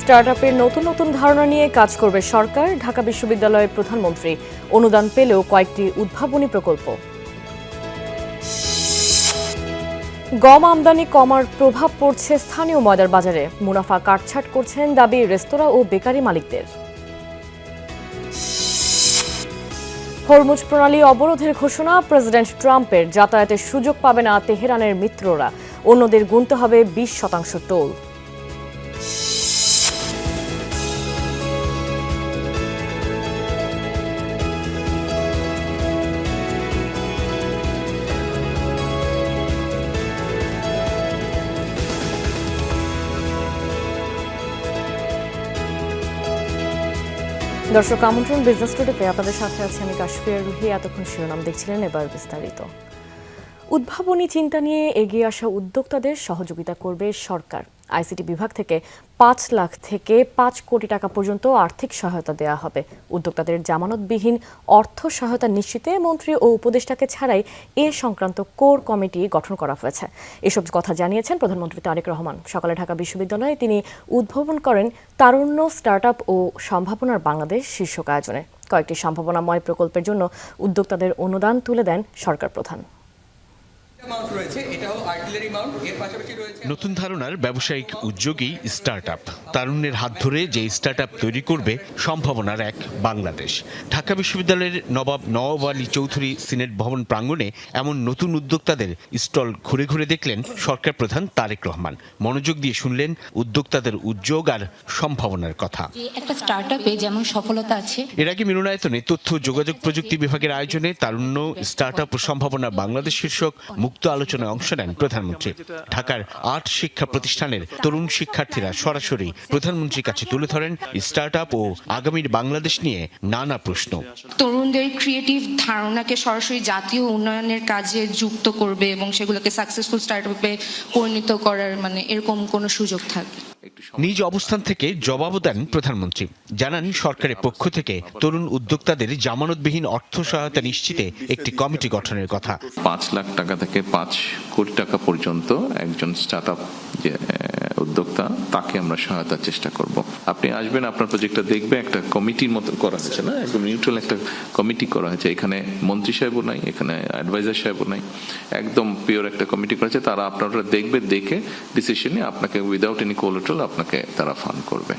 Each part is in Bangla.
স্টার্টআপের নতুন নতুন ধারণা নিয়ে কাজ করবে সরকার। ঢাকা বিশ্ববিদ্যালয়ের প্রধানমন্ত্রী অনুদান পেলেও কয়েকটি উদ্ভাবনী প্রকল্প। গম আমদানি কমার প্রভাব পড়ছে স্থানীয় ময়দার বাজারে। মুনাফা কাটছাট করছেন দাবি রেস্তোরাঁ ও বেকারি মালিকদের। হরমুজ প্রণালী অবরোধের ঘোষণা প্রেসিডেন্ট ট্রাম্পের। যাতায়াতের সুযোগ পাবে না তেহরানের মিত্ররা, অন্যদের গুনতে হবে 20% টোল। দর্শক আমন্ত্রণ বিজনেস টুডেতে, আপনাদের সাথে আছে আমি কাশফিয়া রুহি। এতক্ষণ শিরোনাম দেখছিলেন, এবার বিস্তারিত। উদ্ভাবনী চিন্তা নিয়ে এগিয়ে আসা উদ্যোক্তাদের সহযোগিতা করবে সরকার। আইসিটি বিভাগ থেকে 5 লাখ থেকে 5 কোটি টাকা পর্যন্ত আর্থিক সহায়তা দেওয়া হবে। উদ্যোক্তাদের জামানতবিহীন অর্থ সহায়তা নিশ্চিতে মন্ত্রী ও উপদেষ্টাকে ছাড়াই এ সংক্রান্ত কোর কমিটি গঠন করা হয়েছে। এসব কথা জানিয়েছেন প্রধানমন্ত্রী তারেক রহমান। সকালে ঢাকা বিশ্ববিদ্যালয়ে তিনি উদ্বোধন করেন তারুণ্য, স্টার্টআপ ও সম্ভাবনার বাংলাদেশ শীর্ষক আয়োজনে। কয়েকটি সম্ভাবনাময় প্রকল্পের জন্য উদ্যোক্তাদের অনুদান তুলে দেন সরকার প্রধান। নতুন ধারণার ব্যবসায়িক উদ্যোগী স্টার্টআপ, তারুণ্যের হাত ধরে যে স্টার্টআপ তৈরি করবে সম্ভাবনার এক বাংলাদেশ। ঢাকা বিশ্ববিদ্যালয়ের নবাব নওয়াব আলী চৌধুরী সিনেট ভবন প্রাঙ্গণে এমন নতুন উদ্যোক্তাদের স্টল ঘুরে ঘুরে দেখলেন সরকার প্রধান তারেক রহমান। মনোযোগ দিয়ে শুনলেন উদ্যোক্তাদের উদ্যোগ আর সম্ভাবনার কথা। একটা স্টার্টআপে যেমন সফলতা আছে। এর আগে মিলনায়তনে তথ্য যোগাযোগ প্রযুক্তি বিভাগের আয়োজনে তারুণ্য, স্টার্টআপ ও সম্ভাবনা বাংলাদেশ শীর্ষক মুক্ত আলোচনায় অংশ নেন প্রধানমন্ত্রী। ঢাকার 8 শিক্ষা প্রতিষ্ঠানের তরুণ শিক্ষার্থীরা সরাসরি প্রধানমন্ত্রীর কাছে তুলে ধরেন স্টার্টআপ ও আগামীর বাংলাদেশ নিয়ে নানা প্রশ্ন। তরুণদের ক্রিয়েটিভ ধারণাকে সরাসরি জাতীয় উন্নয়নের কাজে যুক্ত করবে এবং সেগুলোকে সাকসেসফুল স্টার্টআপে পরিণত করার এরকম কোনো সুযোগ থাকবে। নিজ অবস্থান থেকে জবাবও দেন প্রধানমন্ত্রী। জানান সরকারের পক্ষ থেকে তরুণ উদ্যোক্তাদের জামানতবিহীন অর্থ সহায়তা নিশ্চিতে একটি কমিটি গঠনের কথা। 5 লাখ টাকা থেকে 5 কোটি টাকা পর্যন্ত একজন স্টার্টআপ যে উদ্যোক্তা, তাকে আমরা সহায়তার চেষ্টা করব। আপনি আসবেন, আপনার প্রজেক্টটা দেখবে, একটা কমিটির মতো করা হয়েছে না, একদম নিউট্রাল একটা কমিটি করা হয়েছে। এখানে মন্ত্রী সাহেবও নাই, এখানে অ্যাডভাইজার সাহেবও নাই, একদম পিওর একটা কমিটি করা হয়েছে। তারা আপনারা দেখবে, দেখে ডিসিশনে আপনাকে উইদাউট এনি কোলাটারাল আপনাকে তারা ফান্ড করবে।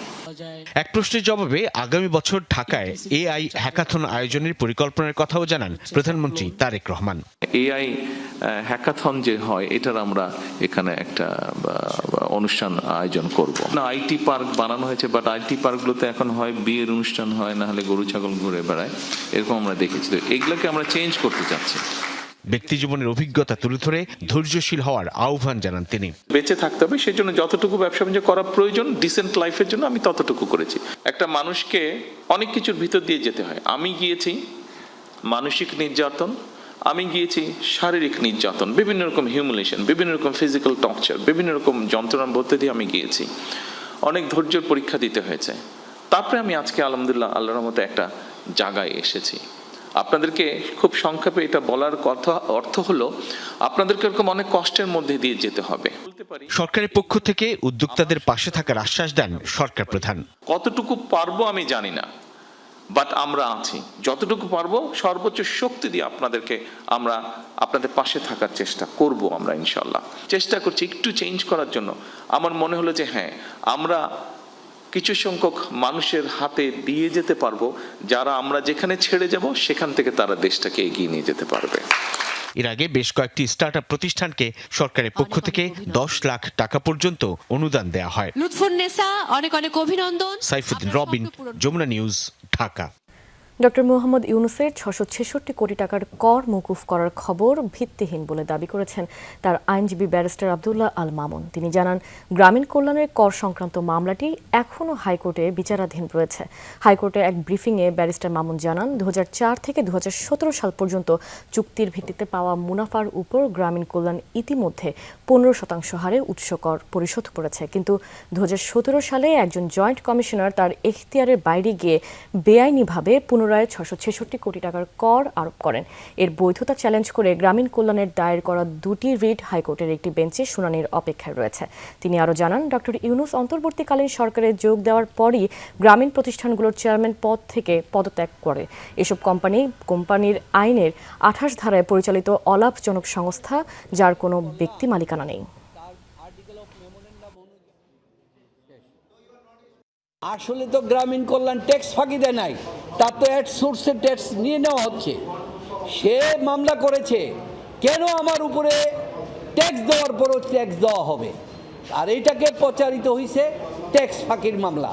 এক প্রশ্নের জবাবে আগামী বছর ঢাকায় এআই হ্যাকাথন আয়োজনের পরিকল্পনার কথাও জানান প্রধানমন্ত্রী তারেক রহমান। এআই হ্যাকাথন যে হয়, এটার আমরা এখানে একটা অনুষ্ঠান আয়োজন করব না। আইটি পার্ক বানানো হয়েছে, বাট আইটি পার্কগুলোতে এখন হয় বিয়ের অনুষ্ঠান হয়, না হলে গরু ছাগল ঘুরে বেড়ায়, এরকম আমরা দেখেছি। তো এগুলোকে আমরা চেঞ্জ করতে চাচ্ছি। ব্যক্তি জীবনের অভিজ্ঞতা তুলে ধরে ধৈর্যশীল হওয়ার আহ্বান জানান তিনি। বেঁচে থাকতে হবে, সেই জন্য যতটুকু ব্যবসা বাণিজ্য করা প্রয়োজন ডিসেন্ট লাইফের জন্য আমি ততটুকু করেছি। একটা মানুষকে অনেক কিছুর ভিতর দিয়ে যেতে হয়। আমি গিয়েছি মানসিক নির্যাতন, আমি গিয়েছি শারীরিক নির্যাতন, বিভিন্ন রকম হিউমিলিয়েশন, বিভিন্ন রকম ফিজিক্যাল টর্চার, বিভিন্ন রকম যন্ত্রণার মধ্যে দিয়ে আমি গিয়েছি। অনেক ধৈর্যের পরীক্ষা দিতে হয়েছে। তারপরে আমি আজকে আলহামদুলিল্লাহ আল্লাহর রহমতে একটা জায়গায় এসেছি। আপনাদেরকে খুব সংক্ষেপে এটা বলার কথা অর্থ হলো, আপনাদেরকে এরকম অনেক কষ্টের মধ্যে দিয়ে যেতে হবে। সরকারের পক্ষ থেকে উদ্যোক্তাদের পাশে থাকার আশ্বাস দেন সরকার প্রধান। কতটুকু পারবো আমি জানি না, বাট আমরা আছি, যতটুকু পারবো সর্বোচ্চ শক্তি দিয়ে আমরা আপনাদের পাশে থাকার চেষ্টা করব। আমরা ইনশাল্লাহ চেষ্টা করছি একটু চেঞ্জ করার জন্য। আমার মনে হলো যে হ্যাঁ, আমরা কিছু সংখ্যক মানুষের হাতে দিয়ে যেতে পারবো, যারা আমরা যেখানে ছেড়ে যাব সেখান থেকে তারা দেশটাকে এগিয়ে নিয়ে যেতে পারবে। এর আগে বেশ কয়েকটি স্টার্টআপ প্রতিষ্ঠানকে সরকারের পক্ষ থেকে 10 লাখ টাকা পর্যন্ত অনুদান দেওয়া হয়। লুৎফুন্নেসা, অনেক অনেক অভিনন্দন। সাইফুদ্দিন রবিন, যমুনা নিউজ, ঢাকা। ডক্টর মোহাম্মদ ইউনূসের 666 কোটি টাকার কর মওকুফ করার খবর ভিত্তিহীন বলে দাবি করেছেন তার আইনজীবী ব্যারিস্টার আব্দুল্লাহ আল মামুন। তিনি জানান, গ্রামীণ কল্যাণের কর সংক্রান্ত মামলাটি এখনও হাইকোর্টে বিচারাধীন রয়েছে। হাইকোর্টে এক ব্রিফিংয়ে ব্যারিস্টার মামুন জানান, 2004 থেকে 2017 সাল পর্যন্ত চুক্তির ভিত্তিতে পাওয়া মুনাফার উপর গ্রামীণ কল্যাণ ইতিমধ্যে 15% হারে উৎস কর পরিশোধ করেছে। কিন্তু 2017 সালে একজন জয়েন্ট কমিশনার তার এখতিয়ারের বাইরে গিয়ে বেআইনিভাবে 15 পুনরায় 666 কোটি টাকার কর আরোপ করেন। এর বৈধতা চ্যালেঞ্জ করে গ্রামীণ কল্যাণের দায়ের করা দুটি রিট হাইকোর্টের একটি বেঞ্চে শুনানির অপেক্ষায় রয়েছে। তিনি আরও জানান, ডক্টর ইউনূস অন্তর্বর্তীকালীন সরকারে যোগ দেওয়ার পরই গ্রামীণ প্রতিষ্ঠানগুলোর চেয়ারম্যান পদ থেকে পদত্যাগ করে। এসব কোম্পানির আইনের 28 ধারায় পরিচালিত অলাভজনক সংস্থা, যার কোনো ব্যক্তি মালিকানা নেই। আসলে তো গ্রামীণ কল্যাণ ট্যাক্স ফাঁকি দেয় নাই, তার তো অ্যাট সোর্সে ট্যাক্স নিয়ে নেওয়া হচ্ছে। সে মামলা করেছে, কেন আমার উপরে ট্যাক্স দেওয়ার পরও ট্যাক্স দেওয়া হবে, আর এইটাকে প্রচারিত হয়েছে ট্যাক্স ফাঁকির মামলা।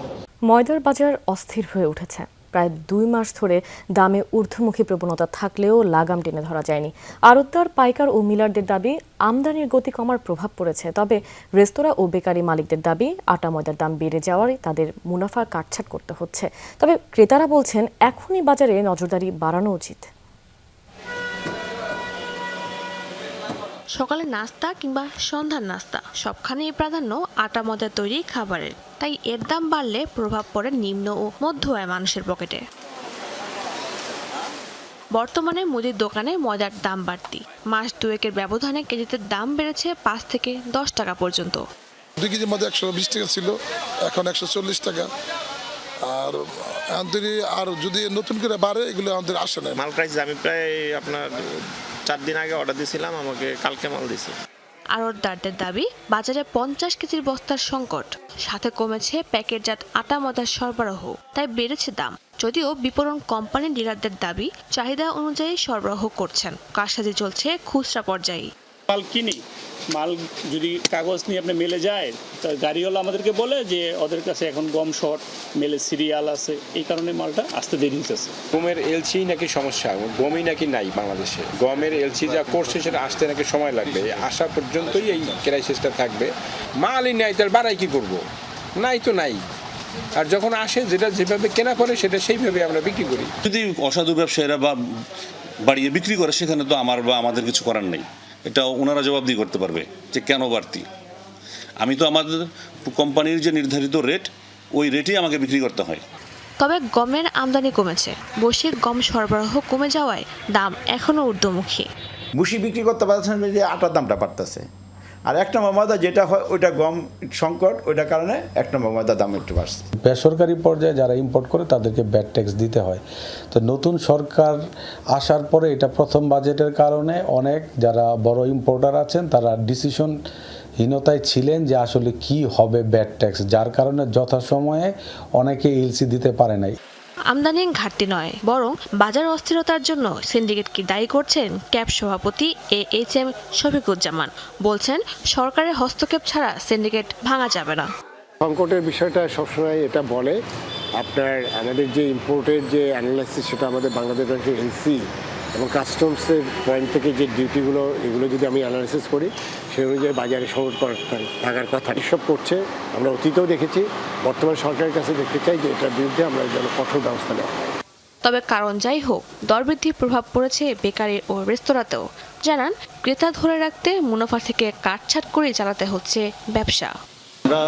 ময়দার বাজার অস্থির হয়ে উঠেছে। প্রায় 2 মাস ধরে দামে ঊর্ধ্বমুখী প্রবণতা থাকলেও লাগাম টেনে ধরা যায়নি। আড়তদার, পাইকার ও মিলারদের দাবি আমদানির গতি কমার প্রভাব পড়েছে। তবে রেস্তোরাঁ ও বেকারি মালিকদের দাবি আটা ময়দার দাম বেড়ে যাওয়ায় তাদের মুনাফা কাটছাট করতে হচ্ছে। তবে ক্রেতারা বলছেন, এখনই বাজারে নজরদারি বাড়ানো উচিত। সকালে নাস্তা কিংবা সন্ধ্যার নাস্তা সবখানেই প্রাধান্য আটা ময়দার তৈরি খাবারের, তাই এর দাম বাড়লে প্রভাব পড়ে নিম্ন ও মধ্য আয় মানুষের পকেটে। বর্তমানে মুদির দোকানে ময়দার দাম বাড়তি। মাস দুয়েকের ব্যবধানে কেজিতে দাম বেড়েছে 5 থেকে 10 টাকা পর্যন্ত। 2 কেজির মধ্যে 120 টাকা ছিল, এখন 140 টাকা। আর যদি নতুন করে বাড়ে, এগুলো আমাদের আসে না। মাল প্রাইস আমি প্রায় আপনার 4 দিন আগে অর্ডার দিয়েছিলাম, আমাকে কালকে মাল দিছে। আড়তদারদের দাবি, বাজারে 50 কেজির বস্তার সংকট, সাথে কমেছে প্যাকেটজাত আটা ময়দার সরবরাহ, তাই বেড়েছে দাম। যদিও বিপণন কোম্পানি ডিলারদের দাবি চাহিদা অনুযায়ী সরবরাহ করছেন, কারসাজি চলছে খুচরা পর্যায়ে। মাল কিনি, মাল যদি কাগজ নিয়ে আপনি মেলে যায়, তো গাড়িওয়ালা আমাদেরকে বলে যে ওদের কাছে এখন গম শর্ট, মেলে সিরিয়াল আছে, এই কারণে মালটা আসতে দেরি হতেছে। গমের এলসি নাকি সমস্যা, গমই নাকি নাই বাংলাদেশে। গমের এলসি যা করছে সেটা আসতে নাকি সময় লাগবে, আসা পর্যন্তই এই ক্রাইসিসটা থাকবে। মালই নাই, তার বাড়াই কি করব? নাই তো নাই। আর যখন আসে, যেটা যেভাবে কেনা পড়ে সেটা সেইভাবে আমরা বিক্রি করি। যদি অসাধু ব্যবসায়ীরা বা বাড়িয়ে বিক্রি করে, সেখানে তো আমার বা আমাদের কিছু করার নেই। এটা ওনারা জবাবদিহি করতে পারবে যে কেন বাড়তি। আমি তো আমাদের কোম্পানির যে নির্ধারিত রেট, ওই রেটেই আমাকে বিক্রি করতে হয়। তবে গমের আমদানি কমেছে, বৈশ্বিক গম সরবরাহ কমে যাওয়ায় দাম এখনও ঊর্ধ্বমুখী। ভুসি বিক্রি করতে পারছেন যে আটার দামটা বাড়তেছে, আর 1 নম্বর ময়দা যেটা হয় ওইটা গম সংকট, ওইটার কারণে 1 নম্বর ময়দার দাম একটু বাড়ছে। বেসরকারি পর্যায়ে যারা ইম্পোর্ট করে তাদেরকে ব্যাট ট্যাক্স দিতে হয়। তো নতুন সরকার আসার পরে এটা প্রথম বাজেটের কারণে অনেক যারা বড় ইম্পোর্টার আছেন তারা ডিসিশনহীনতায় ছিলেন যে আসলে কি হবে ব্যাট ট্যাক্স, যার কারণে যথাসময়ে অনেকে এলসি দিতে পারে নাই। আমদানি ঘাটতি নয়, বরং বাজার অস্থিরতার জন্য সিন্ডিকেটকে দায়ী করছেন ক্যাব সভাপতি AHM শফিকুজ্জামান। বলছেন, সরকারের হস্তক্ষেপ ছাড়া সিন্ডিকেট ভাঙা যাবে না। সংকটের বিষয়টা সবসময় এটা বলে, আপনার আমাদের যে ইম্পোর্টের যে অ্যানালাইসিস, সেটা আমাদের বাংলাদেশ ব্যাংকের এলসি এবং কাস্টমসের পয়েন্ট থেকে যে ডিউটিগুলো, এগুলো যদি আমি অ্যানালাইসিস করি, সেই অনুযায়ী বাজারে সংকট থাকার কথা এসব করছে। আমরা অতীতেও দেখেছি, বর্তমান সরকারের কাছে দেখতে চাই যে এটার বিরুদ্ধে আমরা যেন কঠোর ব্যবস্থা নেওয়া হয়। তবে কারণ যাই হোক, দরবৃদ্ধির প্রভাব পড়েছে বেকারি ও রেস্তোরাঁতেও। জানান, ক্রেতা ধরে রাখতে মুনাফা থেকে কাটছাট করে চালাতে হচ্ছে ব্যবসা। আমরা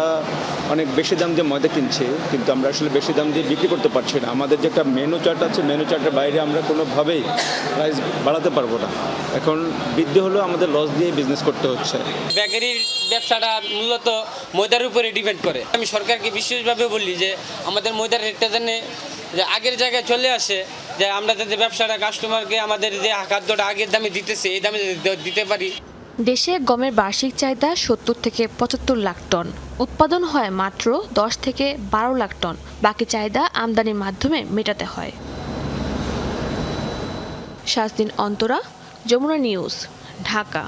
অনেক বেশি দাম দিয়ে ময়দা কিনছি, কিন্তু আমরা আসলে বেশি দাম দিয়ে বিক্রি করতে পারছি না। আমাদের যে একটা মেনু চার্ট আছে, মেনু চার্টের বাইরে আমরা কোনোভাবেই প্রাইস বাড়াতে পারবো না। এখন বৃদ্ধি হলেও আমাদের লস দিয়ে বিজনেস করতে হচ্ছে। বেকারির ব্যবসাটা মূলত ময়দার উপরে ডিপেন্ড করে। আমি সরকারকে বিশেষভাবে বলি যে আমাদের ময়দার রেটটা যেন যে আগের জায়গায় চলে আসে, যে আমরা যাতে ব্যবসাটা কাস্টমারকে আমাদের যে খাদ্যটা আগের দামে দিতেছে এই দামে দিতে পারি। দেশে গমের বার্ষিক চাহিদা 70 থেকে 75 লাখ টন, উৎপাদন হয় মাত্র 10 থেকে 12 লাখ টন। বাকি চাহিদা আমদানির মাধ্যমে মেটাতে হয়। শাজদিন অন্তরা, যমুনা নিউজ, ঢাকা।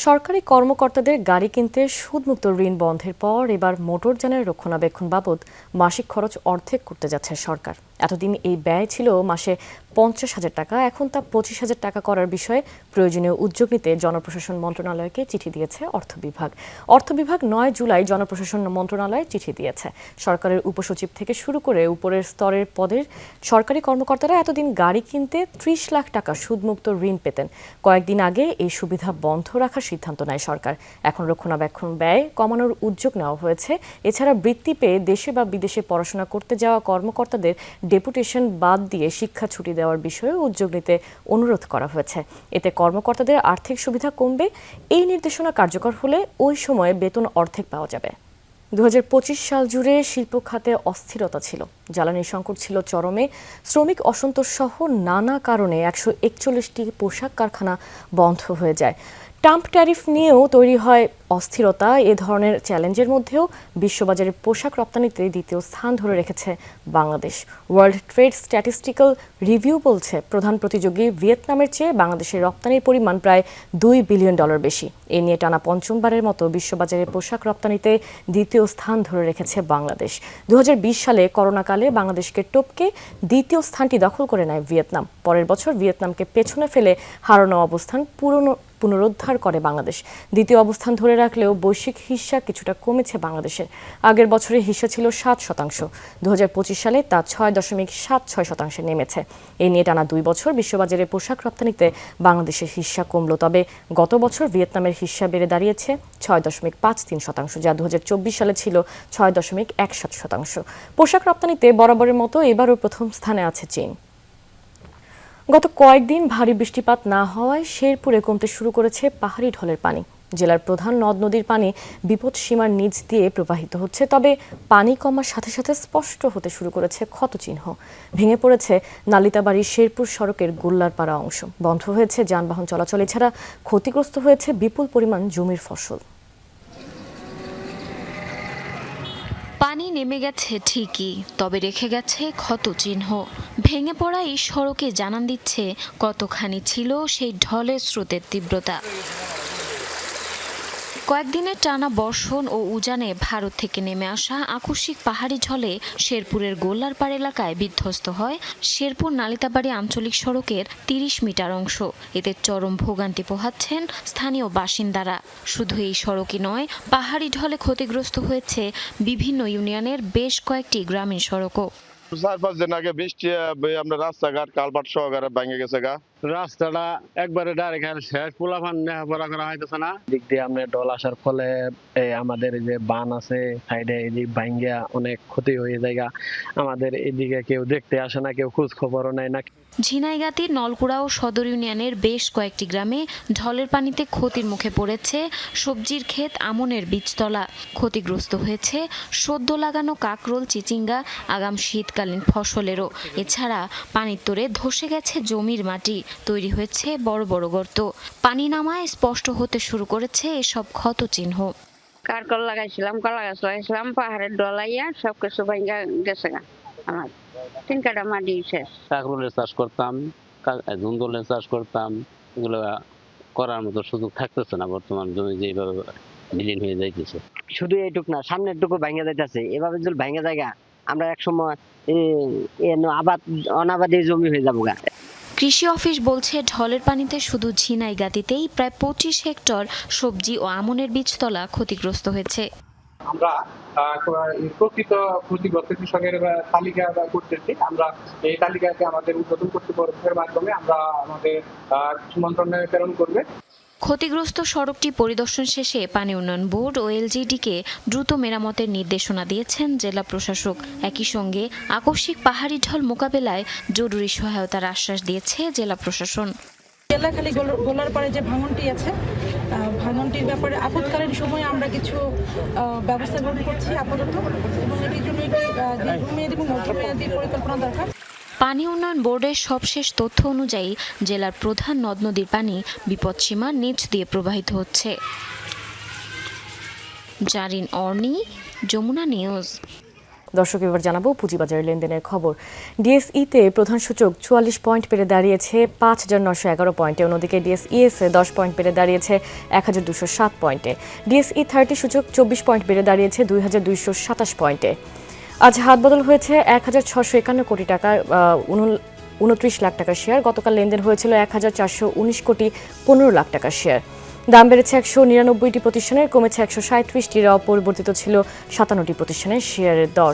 সরকারি কর্মকর্তাদের গাড়ি কিনতে সুদমুক্ত ঋণ বন্ধের পর এবার মোটরযানের রক্ষণাবেক্ষণ বাবদ মাসিক খরচ অর্ধেক করতে যাচ্ছে সরকার। এতদিন এই ব্যয় ছিল মাসে 50,000 টাকা, এখন তা 25,000 টাকা করার বিষয়ে প্রয়োজনীয় উদ্যোগ নিতে জনপ্রশাসন মন্ত্রণালয়কে চিঠি দিয়েছে অর্থ বিভাগ। অর্থ বিভাগ 9 জুলাই জনপ্রশাসন মন্ত্রণালয়ে চিঠি দিয়েছে। সরকারের উপসচিব থেকে শুরু করে উপরের স্তরের পদের সরকারি কর্মকর্তারা এতদিন গাড়ি কিনতে 30 লাখ টাকা সুদমুক্ত ঋণ পেতেন। কয়েকদিন আগে এই সুবিধা বন্ধ রাখার সিদ্ধান্ত নেয় সরকার। এখন রক্ষণাবেক্ষণ ব্যয় কমানোর উদ্যোগ নেওয়া হয়েছে। এছাড়া বৃত্তি পেয়ে দেশে বা বিদেশে পড়াশোনা করতে যাওয়া কর্মকর্তাদের ডেপুটেশন বাদ দিয়ে শিক্ষা ছুটি দেওয়ার বিষয়ে উদ্যোগ নিতে অনুরোধ করা হয়েছে। এতে কর্মকর্তাদের আর্থিক সুবিধা কমবে। এই নির্দেশনা কার্যকর হলে ওই সময়ে বেতন অর্ধেক পাওয়া যাবে। 2025 সাল জুড়ে শিল্প খাতে অস্থিরতা ছিল, জ্বালানি সংকট ছিল চরমে, শ্রমিক অসন্তোষ সহ নানা কারণে 141টি পোশাক কারখানা বন্ধ হয়ে যায়। ট্রাম্প ট্যারিফ নিয়েও তৈরি হয় অস্থিরতা। এ ধরনের চ্যালেঞ্জের মধ্যেও বিশ্ববাজারে পোশাক রপ্তানিতে দ্বিতীয় স্থান ধরে রেখেছে Bangladesh. World trade statistical review বলছে, প্রধান প্রতিযোগী ভিয়েতনামের চেয়ে বাংলাদেশের রপ্তানির পরিমাণ প্রায় $2 বিলিয়ন বেশি। এ নিয়ে টানা পঞ্চমবারের মতো বিশ্ববাজারে পোশাক রপ্তানিতে দ্বিতীয় স্থান ধরে রেখেছে বাংলাদেশ। 2020 সালে করোনাকালে বাংলাদেশকে টপকে দ্বিতীয় স্থানটি দখল করে নেয় ভিয়েতনাম। পরের বছর ভিয়েতনামকে পেছনে ফেলে হারানো অবস্থান পুনরুদ্ধার করে বাংলাদেশ। দ্বিতীয় অবস্থান ধরে রাখলেও বৈশ্বিক হিস্যা কিছুটা কমেছে বাংলাদেশের। আগের বছরের হিস্যা ছিল 7%, 2025 সালে তা 6.76% নেমেছে। এই নিয়ে টানা 2 বছর বিশ্ববাজারে পোশাক রপ্তানিতে বাংলাদেশের হিস্যা কমল। তবে গত বছর ভিয়েতনামের হিস্যা বেড়ে দাঁড়িয়েছে 6.53%, যা 2024 সালে ছিল 6.17%। পোশাক রপ্তানিতে বরাবরের মতো এবারও প্রথম স্থানে আছে চীন। গত কয়েকদিন ভারী বৃষ্টিপাত না হওয়ায় শেরপুরে কমতে শুরু করেছে পাহাড়ি ঢলের পানি। জেলার প্রধান নদ নদীর পানি বিপদসীমার নিচ দিয়ে প্রবাহিত হচ্ছে। তবে পানি কমার সাথে সাথে স্পষ্ট হতে শুরু করেছে ক্ষতচিহ্ন। ভেঙে পড়েছে নালিতাবাড়ি শেরপুর সড়কের গোল্লারপাড়া অংশ। বন্ধ হয়েছে যানবাহন চলাচল। এছাড়া ক্ষতিগ্রস্ত হয়েছে বিপুল পরিমাণ জমির ফসল। পানি নেমে গেছে ঠিকই, তবে রেখে গেছে ক্ষতচিহ্ন। ভেঙে পড়া এই সড়কে জানান দিচ্ছে কতখানি ছিল সেই ঢলের স্রোতের তীব্রতা। কয়েকদিনের টানা বর্ষণ ও উজানে ভারত থেকে নেমে আসা আকস্মিক পাহাড়ি ঢলে শেরপুরের গোল্লারপাড় এলাকায় বিধ্বস্ত হয় শেরপুর নালিতাবাড়ি আঞ্চলিক সড়কের 30 মিটার অংশ। এতে চরম ভোগান্তি পোহাচ্ছেন স্থানীয় বাসিন্দারা। শুধু এই সড়কই নয়, পাহাড়ি ঢলে ক্ষতিগ্রস্ত হয়েছে বিভিন্ন ইউনিয়নের বেশ কয়েকটি গ্রামীণ সড়কও। 4-5 দিন আগে বৃষ্টি আমরা রাস্তাঘাট কালভার্ট সহকারে ভেঙে গেছে গা। রাস্তাটা একবারে ডাইরেক্ট শেষ, পোলাপান নেওয়া করা হইতেছে না। দিক দিয়ে আমরা ডল আসার ফলে আমাদের যে বান আছে সাইডে এদিক ভাঙ্গিয়া অনেক ক্ষতি হয়ে যায়। আমাদের এদিকে কেউ দেখতে আসে না, কেউ খোঁজ খবরও নেয় না। ঝিনাইগাতির নলকুড়া ও সদর ইউনিয়নের বেশ কয়েকটি গ্রামে ঢলের পানিতে ক্ষতির মুখে পড়েছে সবজির ক্ষেত, আমনের বীজতলা। ক্ষতিগ্রস্ত হয়েছে সদ্য লাগানো কাকরোল, চিচিঙ্গা, আগাম শীতকালীন ফসলেরও। এছাড়া পানির তোরে ধসে গেছে জমির মাটি, তৈরি হয়েছে বড় বড় গর্ত। পানি নামায় স্পষ্ট হতে শুরু করেছে এসব ক্ষতচিহ্ন। কারকল লাগাইছিলাম, কলা গাছ লাগাইছিলাম, পাহাড়ের ডলাইয়া সবকিছু ভাঙ্গা গেছে গা। আমার 3 কাঠা মাটি শেষ। কাকরোলের চাষ করতাম, ধুন্দলের চাষ করতাম, এগুলো করার মতো সুযোগ থাকতেছে না। বর্তমান জমি যেভাবে বিলীন হয়ে যাইতেছে। শুধু এইটুক না, সামনের টুকু ভাঙ্গা যাইতেছে। এভাবে যদি ভাঙ্গা জায়গা আমরা একসময় অনাবাদী জমি হয়ে যাবো গা। কৃষি অফিস বলছে ঢলের পানিতে শুধু ঝিনাইগাতিতেই প্রায় 25 হেক্টর সবজি ও আমনের বীজতলা ক্ষতিগ্রস্ত হয়েছে। আমরা প্রকৃত ক্ষতিগ্রস্ত কৃষকের তালিকা করতেছি। আমরা এই তালিকাকে আমাদের উদ্বোধন কর্তৃপক্ষের মাধ্যমে আমরা আমাদের কৃষি মন্ত্রণালয়ে প্রেরণ করবে। ক্ষতিগ্রস্ত সড়কটি পরিদর্শন শেষে পানি উন্নয়ন বোর্ড ও এলজিডিকে দ্রুত মেরামতের নির্দেশনা দিয়েছেন জেলা প্রশাসক। একই সঙ্গে আকস্মিক পাহাড়ি ঢল মোকাবেলায় জরুরি সহায়তার আশ্বাস দিয়েছে জেলা প্রশাসন। এলাকালি গোলারপাড়ে যে ভাঙনটি আছে, ভাঙনটির ব্যাপারে আপৎকালীন সময়ে আমরা কিছু ব্যবস্থা গ্রহণ করছি আপাতত, এবং এটির জন্য একটি দীর্ঘমেয়াদী এবং মধ্যমেয়াদী পরিকল্পনা দরকার। পানি উন্নয়ন বোর্ডের সবশেষ তথ্য অনুযায়ী জেলার প্রধান নদ নদীর পানি বিপদসীমার নিচ দিয়ে প্রবাহিত হচ্ছে। জারিন অর্নি, যমুনা নিউজ। দর্শক, এবার জানাবো পুঁজিবাজারের লেনদেনের খবর। ডিএসইতে প্রধান সূচক 44 পয়েন্ট বেড়ে দাঁড়িয়েছে 5,911 পয়েন্টে। অন্যদিকে ডিএসইএসে 10 পয়েন্ট বেড়ে দাঁড়িয়েছে 1,207 পয়েন্টে। ডিএসই 30 সূচক 24 পয়েন্ট বেড়ে দাঁড়িয়েছে 2,227 পয়েন্টে। আজ হাত বদল হয়েছে 1,651 কোটি টাকা 29 লাখ টাকার শেয়ার। গতকাল লেনদেন হয়েছিল 1,419 কোটি 15 লাখ টাকার শেয়ার। দাম বেড়েছে 199টি প্রতিষ্ঠানের, কমেছে 137টির। অপরিবর্তিত ছিল 57টি প্রতিষ্ঠানের শেয়ারের দর।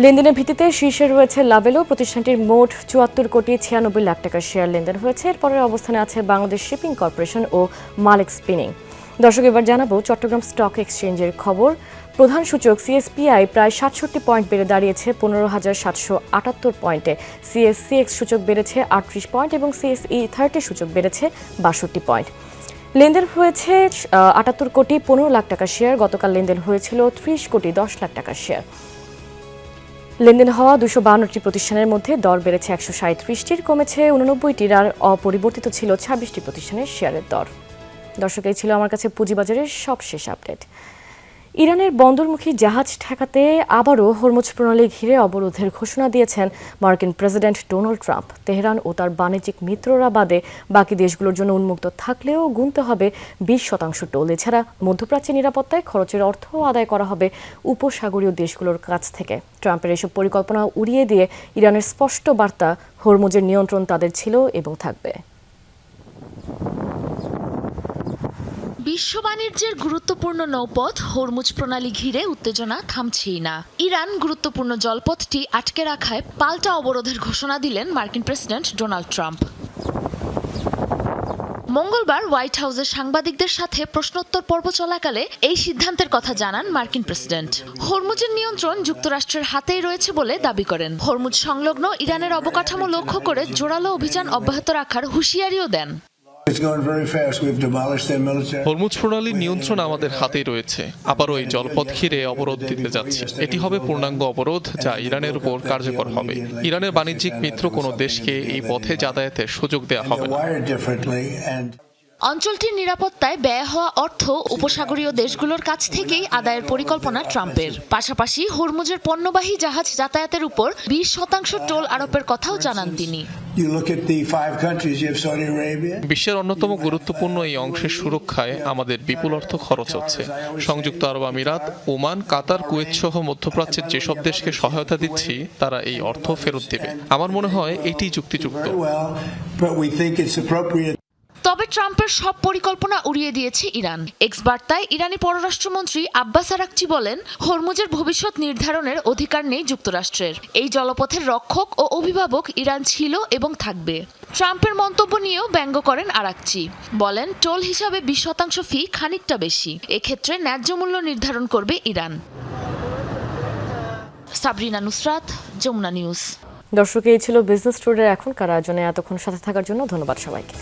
লেনদেনের ভিত্তিতে শীর্ষে রয়েছে লাভেলো। প্রতিষ্ঠানটির মোট 74 কোটি 96 লাখ টাকার শেয়ার লেনদেন হয়েছে। এরপরের অবস্থানে আছে বাংলাদেশ শিপিং কর্পোরেশন ও মালিক স্পিনিং। দর্শক, এবার জানাবো চট্টগ্রাম স্টক এক্সচেঞ্জের খবর। প্রধান সূচক সিএসপিআই প্রায় 67 পয়েন্ট বেড়ে দাঁড়িয়েছে 15,778 পয়েন্টে। সিএসসিএক্স সূচক বেড়েছে 38 পয়েন্ট এবং সিএসই 30 সূচক বেড়েছে 62 পয়েন্ট। লেনদেন হয়েছে 78 কোটি 15 লাখ টাকার শেয়ার। গতকাল লেনদেন হয়েছিল 30 কোটি 10 লাখ টাকার শেয়ার। লেনদেন হওয়া 252টি প্রতিষ্ঠানের মধ্যে দর বেড়েছে 137টির, কমেছে 89টির, আর অপরিবর্তিত ছিল 26টি প্রতিষ্ঠানের শেয়ারের দর। দর্শক, এই ছিল আমার কাছে পুঁজিবাজারের সবশেষ আপডেট। ইরানের বন্দরমুখী জাহাজ ঠেকাতে আবারও হরমুজ প্রণালী ঘিরে অবরোধের ঘোষণা দিয়েছেন মার্কিন প্রেসিডেন্ট ডোনাল্ড ট্রাম্প। তেহরান ও তার বাণিজ্যিক মিত্ররা বাদে বাকি দেশগুলোর জন্য উন্মুক্ত থাকলেও গুনতে হবে 20% টোল। এছাড়া মধ্যপ্রাচ্যের নিরাপত্তায় খরচের অর্থ আদায় করা হবে উপসাগরীয় দেশগুলোর কাছ থেকে। ট্রাম্পের এসব পরিকল্পনা উড়িয়ে দিয়ে ইরানের স্পষ্ট বার্তা, হরমুজের নিয়ন্ত্রণ তাদের ছিল এবং থাকবে। বিশ্ব বাণিজ্যের গুরুত্বপূর্ণ নৌপথ হরমুজ প্রণালী ঘিরে উত্তেজনা থামছেই না। ইরান গুরুত্বপূর্ণ জলপথটি আটকে রাখায় পাল্টা অবরোধের ঘোষণা দিলেন মার্কিন প্রেসিডেন্ট ডোনাল্ড ট্রাম্প। মঙ্গলবার হোয়াইট হাউসের সাংবাদিকদের সাথে প্রশ্নোত্তর পর্ব চলাকালে এই সিদ্ধান্তের কথা জানান মার্কিন প্রেসিডেন্ট। হরমুজের নিয়ন্ত্রণ যুক্তরাষ্ট্রের হাতেই রয়েছে বলে দাবি করেন। হরমুজ সংলগ্ন ইরানের অবকাঠামো লক্ষ্য করে জোরালো অভিযান অব্যাহত রাখার হুঁশিয়ারিও দেন। হরমুজ প্রণালীর নিয়ন্ত্রণ আমাদের হাতেই রয়েছে। আবারও এই জলপথ ঘিরে অবরোধ দিতে যাচ্ছে। এটি হবে পূর্ণাঙ্গ অবরোধ, যা ইরানের উপর কার্যকর হবে। ইরানের বাণিজ্যিক মিত্র কোনো দেশকে এই পথে যাতায়াতের সুযোগ দেওয়া হবে না। অঞ্চলটির নিরাপত্তায় ব্যয় হওয়া অর্থ উপসাগরীয় দেশগুলোর কাছ থেকেই আদায়ের পরিকল্পনা ট্রাম্পের। পাশাপাশি হরমুজের পণ্যবাহী জাহাজ যাতায়াতের উপর 20% টোল আরোপের কথাও জানান তিনি। বিশ্বের অন্যতম গুরুত্বপূর্ণ এই অংশের সুরক্ষায় আমাদের বিপুল অর্থ খরচ হচ্ছে। সংযুক্ত আরব আমিরাত, ওমান, কাতার, কুয়েত সহ মধ্যপ্রাচ্যের যেসব দেশকে সহায়তা দিচ্ছি তারা এই অর্থ ফেরত দেবে। আমার মনে হয় এটি যুক্তিযুক্ত। তবে ট্রাম্পের সব পরিকল্পনা উড়িয়ে দিয়েছে ইরান। এক্স বার্তায় ইরানি পররাষ্ট্রমন্ত্রী আব্বাস আরাকচি বলেন, হরমুজের ভবিষ্যৎ নির্ধারণের অধিকার নেই যুক্তরাষ্ট্রের। এই জলপথের রক্ষক ও অভিভাবক ইরান ছিল এবং থাকবে। ট্রাম্পের মন্তব্য নিয়েও ব্যঙ্গ করেন আরাকচি। বলেন, টোল হিসাবে 20% ফি খানিকটা বেশি। এক্ষেত্রে ন্যায্য মূল্য নির্ধারণ করবে ইরান। সাবরিনা নুসরাত, যমুনা নিউজ। দর্শক, এই ছিল বিজনেস টুডের এখনকার আয়োজনে। এতক্ষণ সাথে থাকার জন্য ধন্যবাদ সবাইকে।